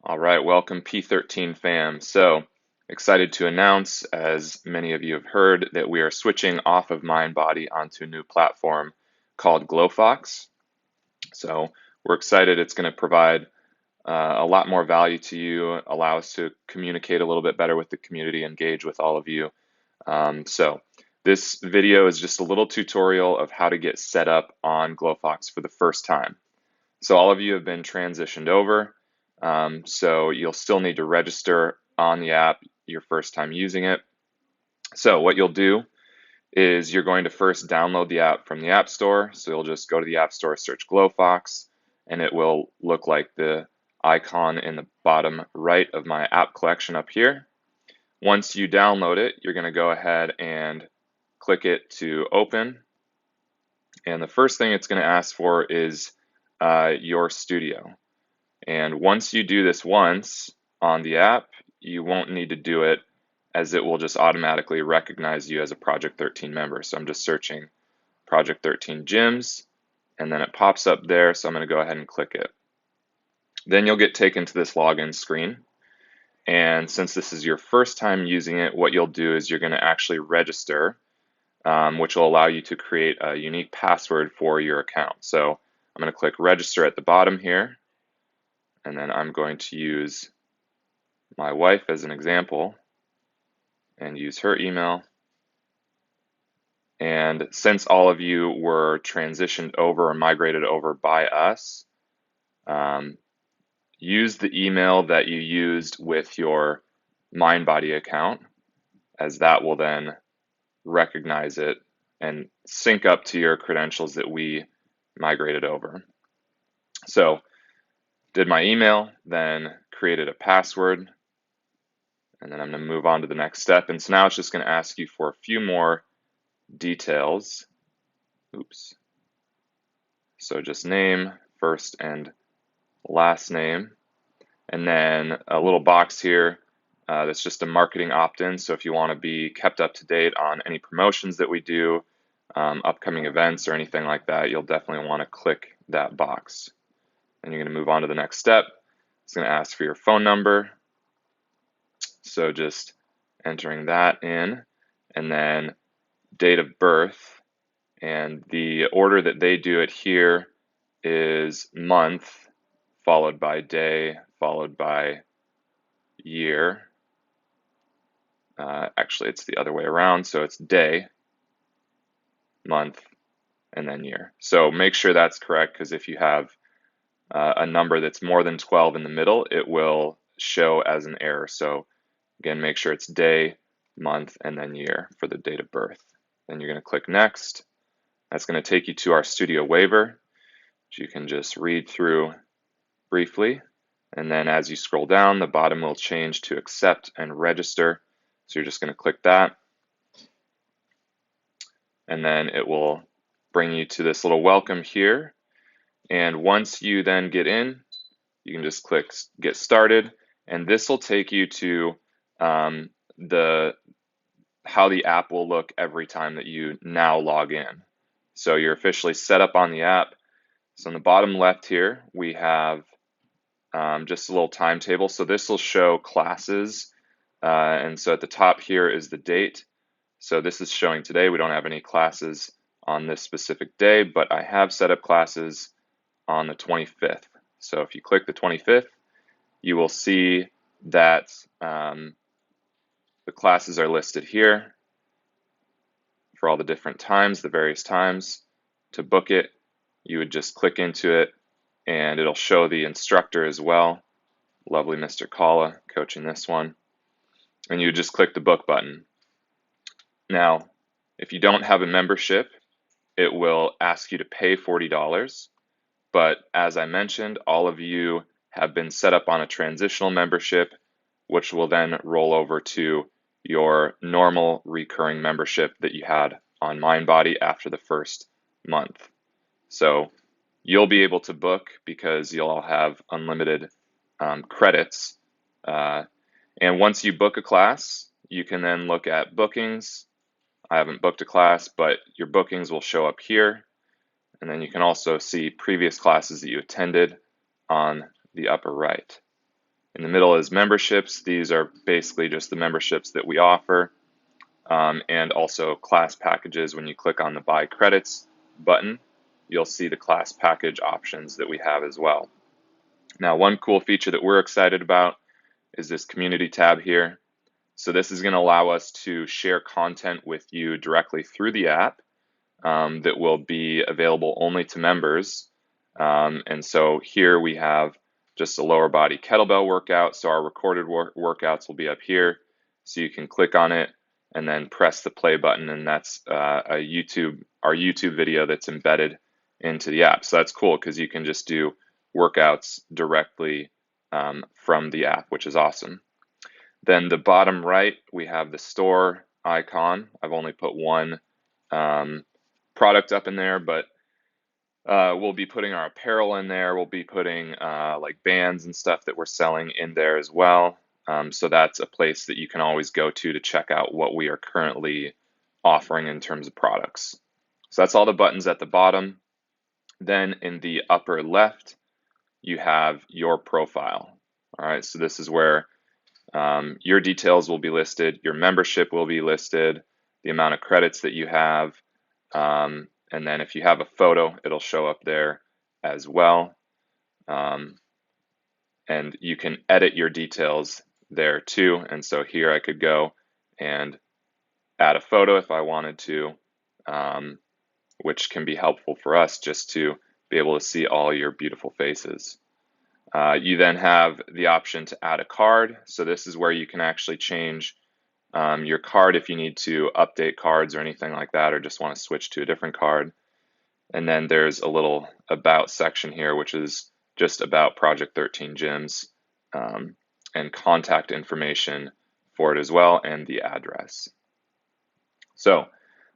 All right, welcome P13 fam. So excited to announce, as many of you have heard, that we are switching off of MindBody onto a new platform called Glofox. So we're excited. It's going to provide a lot more value to you, allow us to communicate a little bit better with the community, engage with all of you. So this video is just a little tutorial of how to get set up on Glofox for the first time. So all of you have been transitioned over. So you'll still need to register on the app your first time using it. So what you'll do is you're going to first download the app from the App Store. So you'll just go to the App Store, search Glofox, and it will look like the icon in the bottom right of my app collection up here. Once you download it, you're going to go ahead and click it to open. And the first thing it's going to ask for is your studio. And once you do this once on the app, you won't need to do it, as it will just automatically recognize you as a Project 13 member. So I'm just searching Project 13 gyms, and then it pops up there. So I'm going to go ahead and click it. Then you'll get taken to this login screen. And since this is your first time using it, what you'll do is you're going to actually register, which will allow you to create a unique password for your account. So I'm going to click register at the bottom here. And then I'm going to use my wife as an example and use her email. And since all of you were transitioned over or migrated over by us, use the email that you used with your MindBody account, as that will then recognize it and sync up to your credentials that we migrated over. So did my email, then created a password, and then I'm going to move on to the next step. And so now it's just going to ask you for a few more details. Oops. So just name, first and last name, and then a little box here that's just a marketing opt-in. So if you want to be kept up to date on any promotions that we do, upcoming events or anything like that, you'll definitely want to click that box. And you're going to move on to the next step. It's going to ask for your phone number. So just entering that in, and then date of birth. And the order that they do it here is month, followed by day, followed by year. Actually, it's the other way around. So it's day, month, and then year. So make sure that's correct, because if you have a number that's more than 12 in the middle, it will show as an error. So again, make sure it's day, month, and then year for the date of birth. Then you're going to click next. That's going to take you to our studio waiver, which you can just read through briefly. And then as you scroll down, the bottom will change to accept and register. So you're just going to click that. And then it will bring you to this little welcome here. And once you then get in, you can just click get started. And this will take you to how the app will look every time that you now log in. So you're officially set up on the app. So on the bottom left here, we have just a little timetable. So this will show classes. And so at the top here is the date. So this is showing today. We don't have any classes on this specific day, but I have set up classes on the 25th. So if you click the 25th, you will see that the classes are listed here for all the different times, the various times. To book it, you would just click into it, and it'll show the instructor as well. Lovely Mr. Kala coaching this one. And you just click the book button. Now, if you don't have a membership, it will ask you to pay $40. But as I mentioned, all of you have been set up on a transitional membership, which will then roll over to your normal recurring membership that you had on MindBody after the first month. So you'll be able to book because you'll all have unlimited credits. And once you book a class, you can then look at bookings. I haven't booked a class, but your bookings will show up here. And then you can also see previous classes that you attended on the upper right. In the middle is memberships. These are basically just the memberships that we offer, and also class packages. When you click on the Buy Credits button, you'll see the class package options that we have as well. Now, one cool feature that we're excited about is this community tab here. So this is going to allow us to share content with you directly through the app, that will be available only to members. And so here we have just a lower body kettlebell workout. So our recorded workouts will be up here. So you can click on it and then press the play button, and that's our YouTube video that's embedded into the app. So that's cool because you can just do workouts directly from the app, which is awesome. Then the bottom right, we have the store icon. I've only put one product up in there, but we'll be putting our apparel in there. We'll be putting like bands and stuff that we're selling in there as well. So that's a place that you can always go to check out what we are currently offering in terms of products. So that's all the buttons at the bottom. Then in the upper left, you have your profile. All right, so this is where your details will be listed, your membership will be listed, the amount of credits that you have, and then if you have a photo, it'll show up there as well. And you can edit your details there too. And so here I could go and add a photo if I wanted to, which can be helpful for us just to be able to see all your beautiful faces. You then have the option to add a card. So this is where you can actually change your card if you need to update cards or anything like that, or just want to switch to a different card. And then there's a little about section here, which is just about Project 13 gyms, and contact information for it as well, and the address. So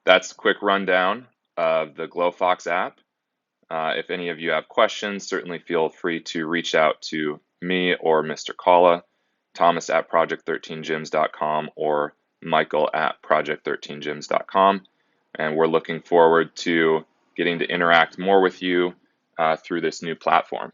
that's a quick rundown of the Glofox app. If any of you have questions, certainly feel free to reach out to me or Mr. Kalla, Thomas at project13gyms.com, or Michael at project13gyms.com. And we're looking forward to getting to interact more with you through this new platform.